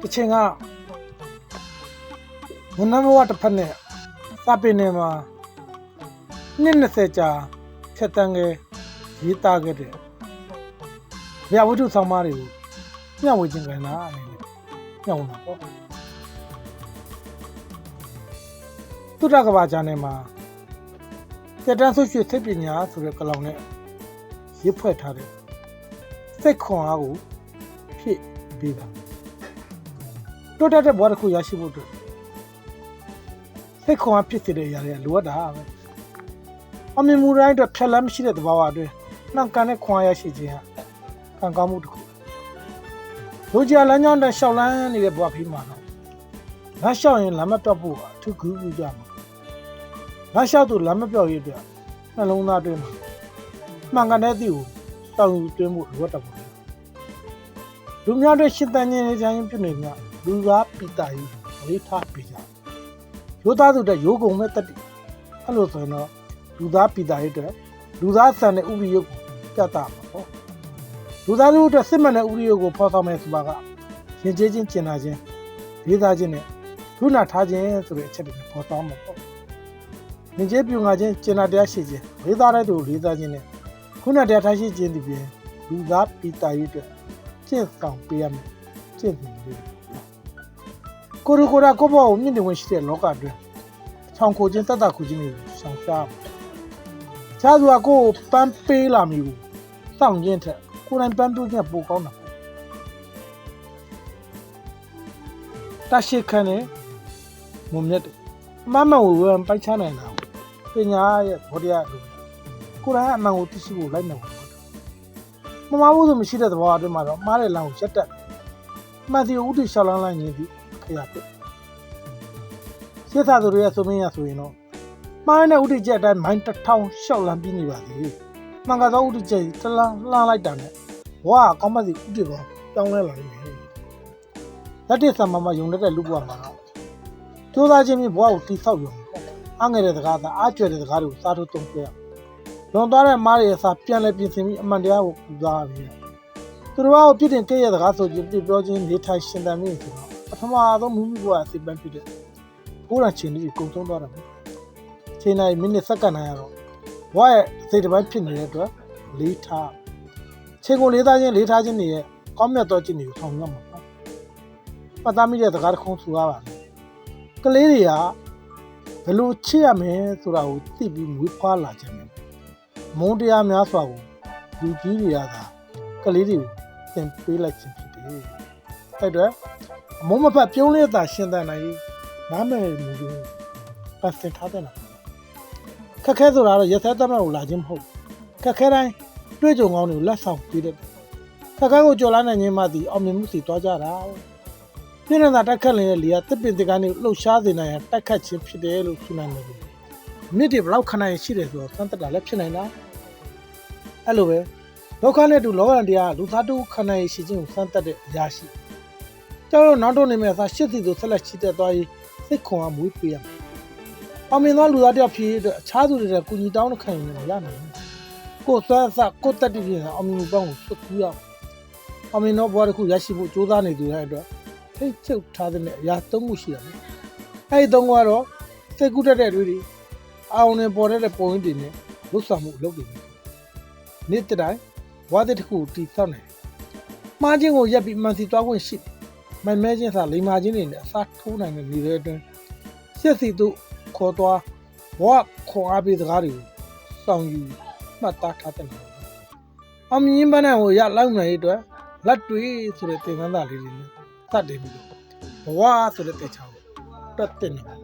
တချင်ကဝန်ထမ်းဘဝတစ်ဖက်နဲ့စာပေနယ်မှာနှစ်20ကြာဖြတ်တန်းခဲ့ရေးသားခဲ့တဲ့ဗျာဝတ္ထုဆောင်မတွေကိုမျှဝေခြင်းကဏ္ဍအနေနဲ့မျှဝေမှာပေါ့သုတကဘာချန်နယ်မှာတက်တန်းဆုရွှေစိတ်ပညာဆိုတဲ့ကလောင်နဲ့ရေးဖွဲ့ထားတဲ့စိတ်ခွန်အားကိုဖြည့်ပေးတာတိုးတက်တဲ့ဘဝတစ်ခုရရှိဖို့အတွက်စိတ်ခွန်အားဖြစ်စေတဲ့အရာတွေကလိုအပ်တာပဲအမြင်မူတိုင်းအတွက်ဖြတ်လမ်းမရှိတဲ့သဘာဝအတွင်းနှံကန်တဲ့ခွန်အားရရှိခြင်းဟာကံကောင်းမှုတစ်ခုလူကြီးလမ်းကြောင်းနဲ့ရှောက်လန်းနေတဲ့ဘဝဖိမှာတော့လမ်းလျှောက်ရင်လမ်းမပြောက်ဖို့အထူးဂရုပြုကြမှာလမ်းလျှောက်သူလမ်းမပြောက်ရတဲ့နှလုံးသားအတွင်းမှာမှန်ကန်တဲ့အသည့်ကိုတောင်းယူတွင်းဖို့လိုအပ်တာပေါ့လူများတွေရှင်းတန်ခြင်းနဲ့ကြံရင်ပြုနေမြလူသားပိတာကြီးဝိထားပြကြရိုးသားသူတဲ့ရိုးကုံမဲ့တက်တည်အဲ့လိုဆိုရင်တော့လူသားပိတာကြီးအတွက်လူသားဆန်တဲ့ဥပဒေရုပ်ကိုပြသမှာပေါ့လူသားတို့အတွက်စစ်မှန်တဲ့ဥပဒေရုပ်ကိုဖော်ဆောင်မယ်ဆိုတာကရင်ကျေးချင်းကျင်နာခြင်းလေးစားခြင်းနဲ့လူနာထားခြင်းဆိုတဲ့အချက်တွေဖော်ဆောင်မှာပေါ့ရင်ကျေးပြုံငါခြင်းကျင်နာတရားရှိခြင်းလေးစားတဲ့သူလေးစားခြင်းနဲ့ခုနတရားထားရှိခြင်းဒီပြင်လူသားပိတာကြီးအတွက်ကျင့်ဆောင်ပေးရမယ်ကျင့်စဉ်လေးကိုရကိုရာကိုဘောမြင့်တင်ဝင်ရှိတဲ့လောကအတွင်းချောင်ခိုခြင်းတတ်တာခုခြင်းတွေဆောင်ရှားချားသူကကိုပန်းပေးလာမျိုးစောင့်ခြင်းထက်ကိုယ်တိုင်ပန်းပြခြင်းပိုကောင်းတာတရှိခန်းနဲ့မုံမြတ်မမဝဝပိုက်ချနိုင်တာပညာရဲ့ဘောတရားလိုကိုယ်တိုင်အမှန်ကိုသိရှိဖို့လိုက်နေတယ်မမဘူးဆိုမရှိတဲ့သဘောအတွင်းမှာတော့မှားတဲ့လမ်းကိုရက်တက်မှန်စီဥတီရှောက်လန်းလိုက်နေသည်ခရပြစစ်သားတို့ရဲ့ဆိုမင်းရဆိုရင်တော့မှားတဲ့ဥတီချက်အတိုင်းမိုင်း1000ရှောက်လန်းပြီးနေပါသေးမှန်ကတော့ဥတီချက်တလန်းလှမ်းလိုက်တာနဲ့ဘဝကောင်းမစီဥတီပေါ်ပြောင်းလဲလာနေတယ်လက်တစ်ဆံမယုံတဲ့လူဘဝမှာကြိုးစားခြင်းဖြင့်ဘဝကိုတိဆောက်ရုံအားငယ်တဲ့စကားသာအားကျွဲတဲ့စကားတွေကိုစားထုတ်သုံးပြရလွန်သွားတဲ့မားရဲ့အစားပြန်လဲပြင်ဆင်ပြီးအမှန်တရားကိုပူဇော်ရပြီသူတို့ကပြစ်တင်ကြရဲ့စကားဆိုခြင်းပြပြောခြင်းနေထိုင်ရှင်သန်မိဆိုတော့ပထမဆုံးမိမိဘဝအစိပ်ပန်းဖြစ်တဲ့ဘိုးရချင်းကြီးကုံဆုံးသွားတာပဲချိန်တိုင်းမိနစ်စက္ကန့်တိုင်းရတော့ဘဝရဲ့စိတ်တစ်ပိုင်းဖြစ်နေတဲ့အတွက်လေးထားချိန်ကိုလေးသားခြင်းလေးထားခြင်းတွေရဲ့ကောင်းမြတ်သောခြင်းတွေကိုဆောင်ရမှာပေါ့ပတ်သားမိတဲ့စကားတစ်ခုဆိုရပါမယ်ကလေးတွေကဘယ်လိုချစ်ရမယ်ဆိုတာကိုသိပြီးမွေးဖွားလာကြတယ်မုန်းတရားများစွာကိုလူကြီးတွေကသာကလေးတွေကိုသင်ပေးလိုက်ခြင်းဖြစ်တယ်။အဲ့တော့အမုန်းမဖတ်ပြုံးလေးသာရှင်သန်နိုင်နားမယ်မူလို့ပတ်စင်ထားတဲ့လားခက်ခဲဆိုတာတော့ရသက်သက်မဲ့ကိုလာခြင်းမဟုတ်ခက်ခဲတိုင်းတွေ့ကြုံကောင်းတွေကိုလက်ဆောင်ပေးတဲ့ခက်ခဲကိုကြော်လာနိုင်ခြင်းမှသည်အောင်မြင်မှုစီတွားကြတာပြင်းနေတာတက်ခတ်နေတဲ့လေကတစ်ပင်တကနေလှုပ်ရှားစေနိုင်ရန်တက်ခတ်ခြင်းဖြစ်တယ်လို့ဆိုနိုင်တယ်မြစ်တွေဘလောက်ခဏရရှိတယ်ဆိုတော့စမ်းသက်တာလည်းဖြစ်နိုင်တာအဲ့လိုပဲဒုက္ခနဲ့တူလောကတရားလူသားတို့ခန္ဓာရရှိခြင်းကိုစမ်းသက်တဲ့အရာရှိကျောင်းတော့နောက်တော့နေမဲ့သာရှစ်စီသို့ဆက်လက်ချီတက်သွားရေးစိတ်ခွန်အားမွေးပေးရမယ်အောင်မြင်သောလူသားတယောက်ဖြစ်တဲ့အခြားသူတွေကူညီတောင်းတဲ့ခံယူနေရနိုင်တယ်ကိုယ်စွမ်းစကိုယ်တက်တည်ဖြစ်အောင်မြင်မှုပေါင်းကိုစွတ်ကူးရအောင်မြင်သောဘဝတစ်ခုရရှိဖို့ကြိုးစားနေသူတိုင်းအတွက်ထိတ်ချုပ်ထားတဲ့အရာ၃ခုရှိတယ်အဲ့ဒီ၃ခုကတော့စိတ်ကူးတတ်တဲ့တွေအောင်နေပေါ်တဲ့ပုံရင်းတွေနဲ့လွတ်ဆောင်မှုလုပ်နေတယ်နေ့တိုင်းဝါသစ်တစ်ခုတီဆောက်နေတယ်မှားခြင်းကိုရက်ပြီးမှန်စီသွားခွင့်ရှိတယ်မိုင်မဲခြင်းစာလိမ္မာခြင်းတွေနဲ့အစားထိုးနိုင်တဲ့နေရာအတွင်းစစ်စီတို့ခေါ်သွားဘဝခွန်အားပေးစကားတွေကိုစောင့်ယူမှတ်သားထားတဲ့နေရာအောင်မြင်ပန်းတဲ့ဟိုရလောက်နိုင်အတွက်လက်တွေဆိုတဲ့သင်္ကန်းသားလေးတွေနဲ့သတ်တယ်ပြီးတော့ဘဝဆိုတဲ့တေချာကိုတွတ်တင်နေတယ်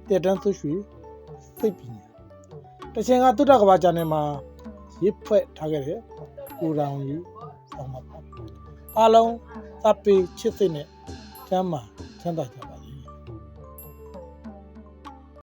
တဲ့တန်းသူရွှေစိတ်ပညာတချင်ကတုတ္တကဘာကျန်ထဲမှာရေးဖွဲ့ထားခဲ့တယ်ကိုရောင်ကြီးဆောင်မှာပါအားလုံးသပ်ပေချစ်စိတ်နဲ့ကျမ်းမာချမ်းသာကြ